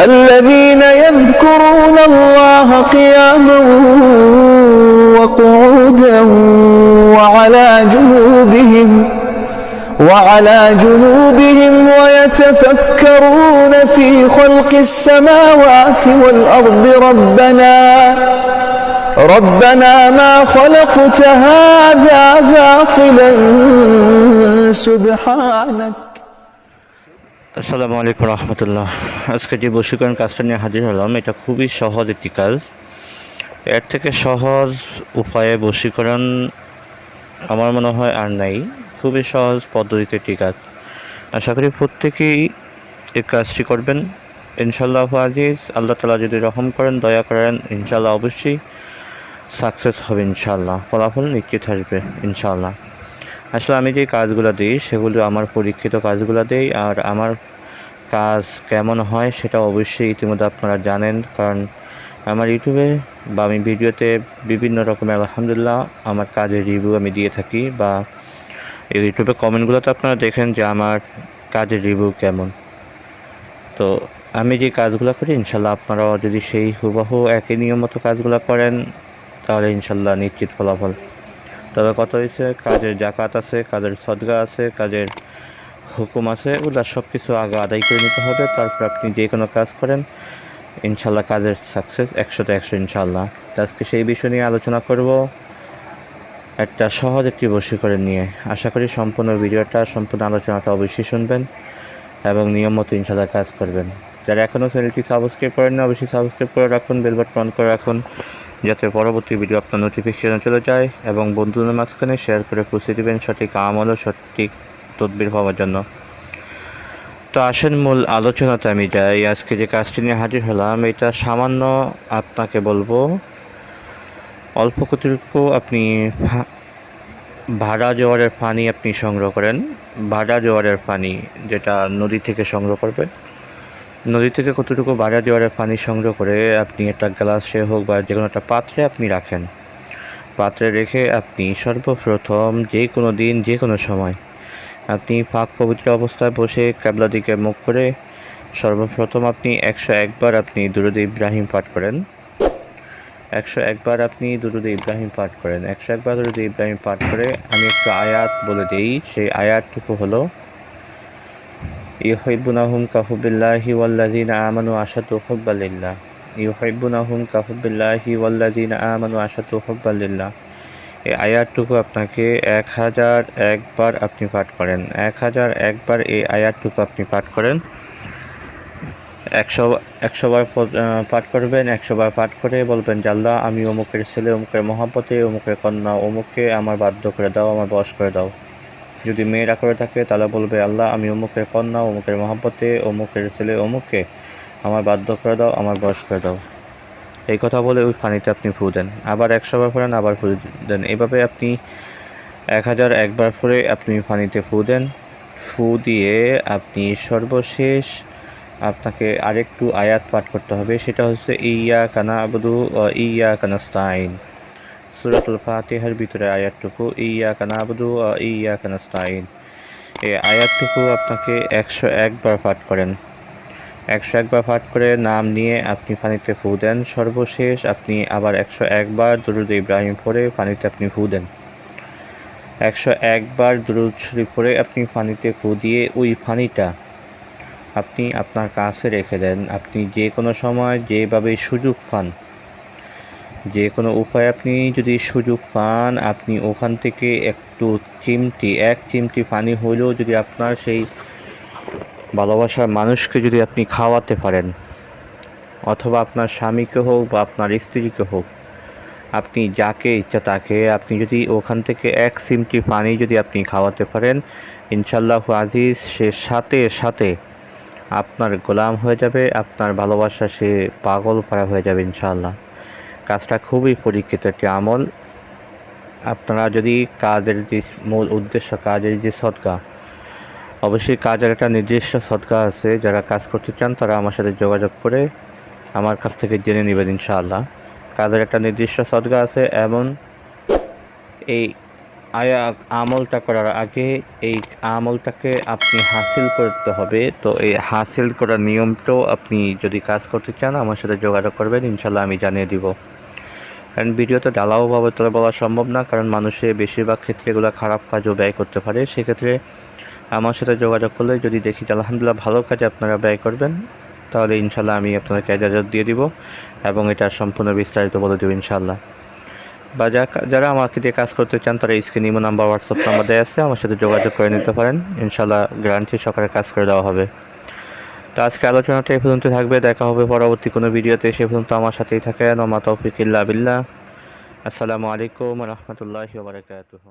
الذين يذكرون الله قياما وقعودا وعلى جنوبهم ويتفكرون في خلق السماوات والأرض ربنا ما خلقت هذا باطلا سبحانك। আসসালামু আলাইকুম রহমতুল্লাহ। আজকে যে বশীকরণ কাজটা নিয়ে হাজির হলাম, এটা খুবই সহজ একটি কাজ। এর থেকে সহজ উপায়ে বশীকরণ আমার মনে হয় আর নাই। খুবই সহজ পদ্ধতিতে একটি কাজ। আশা করি প্রত্যেকেই এই কাজটি করবেন ইনশাআল্লাহ আজিজ। আল্লাহ তাআলা যদি রহম করেন, দয়া করেন, ইনশাআল্লাহ অবশ্যই সাকসেস হবে, ইনশাআল্লাহ ফলাফল নিশ্চিত আসবে ইনশাআল্লাহ। আসলে আমি যে কাজগুলো দিই সেগুলো আমার পরীক্ষিত কাজগুলো দিই, আর আমার কাজ কেমন হয় সেটা অবশ্যই ইতিমধ্যে আপনারা জানেন, কারণ আমার ইউটিউবে বা আমি ভিডিওতে বিভিন্ন রকমের আলহামদুলিল্লাহ আমার কাজের রিভিউ আমি দিয়ে থাকি, বা ইউটিউবে কমেন্টগুলোতে আপনারা দেখেন যে আমার কাজের রিভিউ কেমন। তো আমি যে কাজগুলো করি ইনশাল্লাহ আপনারাও যদি সেই হুবহু একই নিয়ম মতো কাজগুলো করেন তাহলে ইনশাল্লাহ নিশ্চিত ফলাফল। তবে কত হয়েছে, কাজের জাকাত আছে, কাজের সদকা আছে, কাজের হুকুম আছে, ওগুলো সব কিছু আগে আদায় করে নিতে হবে। তারপর আপনি যে কোনো কাজ করেন ইনশাল্লাহ কাজের সাকসেস 100তে 100 ইনশাল্লাহ। আজকে সেই বিষয় নিয়ে আলোচনা করব, একটা সহজ একটি বশীকরণ নিয়ে। আশা করি সম্পূর্ণ ভিডিওটা, সম্পূর্ণ আলোচনাটা অবশ্যই শুনবেন এবং নিয়ম মতো ইনশাল্লাহ কাজ করবেন। যারা এখনও চ্যানেলটি সাবস্ক্রাইব করেন না অবশ্যই সাবস্ক্রাইব করে রাখুন, বেল বাটন অন করে রাখুন, যাতে পরবর্তী ভিডিও আপনার নোটিফিকেশন চলে যায়, এবং বন্ধুদের মাঝখানে শেয়ার করে পৌঁছে দেবেন সঠিক আমল ও সঠিক তদবির পাওয়ার জন্য। তো আসেন মূল আলোচনাতে আমি যাই। আজকে যে কাজটি নিয়ে হাজির হলাম এটা সামান্য আপনাকে বলবো, অল্প কতটুকু আপনি ভাড়া জোয়ারের পানি আপনি সংগ্রহ করেন। ভাড়া জোয়ারের পানি যেটা নদী থেকে সংগ্রহ করবেন, নদী থেকে কতটুকু ভাড়া জোয়ারের পানি সংগ্রহ করে আপনি একটা গ্লাসে হোক বা যে কোনো একটা পাত্রে আপনি রাখেন। পাত্রে রেখে আপনি সর্বপ্রথম যে কোনো দিন যে কোনো সময় আপনি পাক পবিত্র অবস্থায় বসে কিবলা দিকে মুখ করে সর্বপ্রথম আপনি 101 বার আপনি দুরূদ ইব্রাহিম পাঠ করেন। 101 বার আপনি দুরূদ ইব্রাহিম পাঠ করেন। 101 বার দুরূদ ইব্রাহিম পাঠ করে আমি একটু আয়াত বলে দেই। সেই আয়াতটুকু হলো, ইউহিব্বুনাহুম কাহুবিল্লাহি ওয়াল্লাযিনা আমানু আশাদ্দু হুব্বান লিল্লাহ। ইউহিব্বুনাহুম কাহুবিল্লাহি ওয়াল্লাযিনা আমানু আশাদ্দু হুব্বান লিল্লাহ। এই আয়াতটুকু আপনাকে 1001 বার আপনি পাঠ করেন। 1001 বার এই আয়াতটুকু আপনি পাঠ করেন। 100 বার পাঠ করবেন। 100 বার পাঠ করে বলবেন যে আল্লাহ, আমি অমুকের ছেলে, অমুকের মহব্বতে, অমুকের কন্যা, অমুককে আমার বাধ্য করে দাও, আমার বশ করে দাও। যদি মেয়েরা করে থাকে তাহলে বলবে আল্লাহ, আমি অমুকের কন্যা, অমুকের মহব্বতে, অমুকের ছেলে, অমুককে আমার বাধ্য করে দাও, আমার বশ করে দাও। এই কথা বলে ওই পানিতে আপনি ফু দেন। আবার 100 বার পরেন, আবার ফু দেন। এভাবে আপনি 1001 বার পরে আপনি পানিতে ফু দেন। ফু দিয়ে আপনি সর্বশেষ আপনাকে আরেকটু আয়াত পাঠ করতে হবে। সেটা হচ্ছে ইয়াকা না'বুদু ওয়া ইয়াকা নাস্তাঈন। সূরাতুল ফাতিহার ভিতরে আয়াতটুকু, ইয়াকা না'বুদু ওয়া ইয়াকা নাস্তাঈন। এই আয়াতটুকু আপনাকে 101 বার পাঠ করেন। 101 বার পাঠ করে নাম নিয়ে আপনি পানিতে ফু দেন। সর্বশেষ আপনি আবার 101 বার দুরূদ ইব্রাহিম পড়ে পানিতে আপনি ফু দেন। 101 বার দুরূদ শরীফ পড়ে আপনি পানিতে ফু দিয়ে ওই পানিটা আপনি আপনার কাছে রেখে দেন। আপনি যে কোনো সময় যেভাবে সুযোগ পান, যে কোনো উপায়ে আপনি যদি সুযোগ পান, আপনি ওখান থেকে একটু এক চিমটি পানি হলেও যদি আপনার সেই ভালোবাসার মানুষকে যদি আপনি খাওয়াতে পারেন, অথবা আপনার স্বামীকে হোক বা আপনার স্ত্রীকে হোক, আপনি যাকে ইচ্ছা তাকে আপনি যদি ওখান থেকে এক চিমটি পানি যদি আপনি খাওয়াতে পারেন, ইনশাআল্লাহু আজিজ সে সাথে সাথে আপনার গোলাম হয়ে যাবে, আপনার ভালোবাসা সে পাগল করা হয়ে যাবে ইনশাআল্লাহ। কাজটা খুবই পরীক্ষিত একটি আমল। আপনারা যদি কাজের যে মূল উদ্দেশ্য, কাজের যে সদকা, অবশ্যই কাজের একটা নির্দিষ্ট সদকা আছে। যারা কাজ করতে চান তারা আমার সাথে যোগাযোগ করে আমার কাছ থেকে জেনে নেবেন ইনশাআল্লাহ। কাজের একটা নির্দিষ্ট সদকা আছে, এমন এই আমলটা করার আগে এই আমলটাকে আপনি হাসিল করতে হবে। তো এই হাসিল করার নিয়মটাও আপনি যদি কাজ করতে চান আমার সাথে যোগাযোগ করবেন, ইনশাল্লাহ আমি জানিয়ে দিব। কারণ ভিডিওতে ঢালাওভাবে তো বলা সম্ভব না, কারণ মানুষের বেশিরভাগ ক্ষেত্রে এগুলো খারাপ কাজও ব্যয় করতে পারে। সেক্ষেত্রে আমার সাথে যোগাযোগ করলে যদি দেখি যে আলহামদুলিল্লাহ ভালো কাজে আপনারা ব্যয় করবেন, তাহলে ইনশাল্লাহ আমি আপনাদেরকে ইজাজত দিয়ে দিব এবং এটা সম্পূর্ণ বিস্তারিত বলে দেবো ইনশাল্লাহ। বা যারা আমাকে দিয়ে কাজ করতে চান তারা স্ক্রিনে ইমো নাম্বার, হোয়াটসঅ্যাপ নাম্বার দেওয়া আছে, আমার সাথে যোগাযোগ করে নিতে পারেন। ইনশাল্লাহ গ্যারান্টি সহকারে কাজ করে দেওয়া হবে। তো আজকে আলোচনাটা এই পর্যন্ত থাকবে, দেখা হবে পরবর্তী কোনো ভিডিওতে। সে পর্যন্ত আমার সাথেই থাকেন। ওমা তৌফিক ইল্লা বিল্লাহ। আসসালামু আলাইকুম ওয়া রাহমাতুল্লাহি ওয়া বারাকাতুহু।